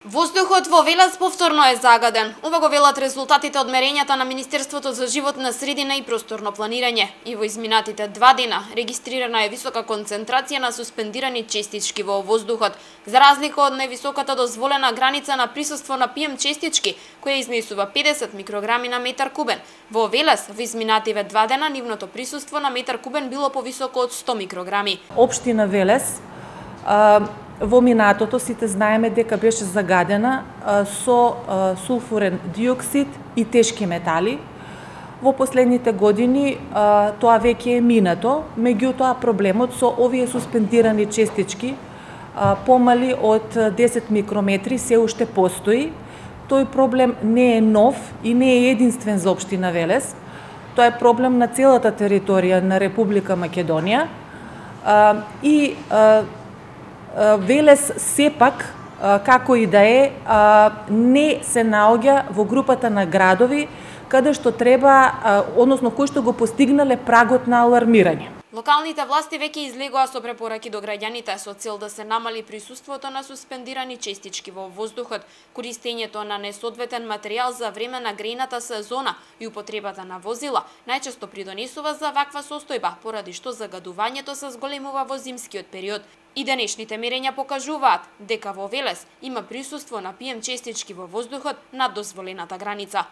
Воздухот во Велес повторно е загаден. Ова го велат резултатите од мерењата на Министерството за животна средина и просторно планирање. И во изминатите 2 дена регистрирана е висока концентрација на суспендирани честички во воздухот, за разлика од највисоката дозволена граница на присуство на PM честички, која изнесува 50 микрограми на метар кубен. Во Велес во изминативе 2 дена нивното присуство на метар кубен било повисоко од 100 микрограми. Општина Велес во минатото сите знаеме дека беше загадена со сулфурен диоксид и тешки метали. Во последните години тоа веќе е минато, меѓутоа проблемот со овие суспендирани честички помали од 10 микрометри се уште постои. Тој проблем не е нов и не е единствен за општина Велес. Тоа е проблем на целата територија на Република Македонија и Велес сепак, како и да е, не се наоѓа во групата на градови каде што треба, односно кои што го постигнале прагот на алармирање. Локалните власти веќе излегоа со препораки до граѓаните со цел да се намали присуството на суспендирани честички во воздухот, користењето на несоодветен материјал за време на грејната сезона и употребата на возила најчесто придонесува за ваква состојба, поради што загадувањето се зголемува во зимскиот период. И денешните мерења покажуваат дека во Велес има присуство на PM честички во воздухот над дозволената граница.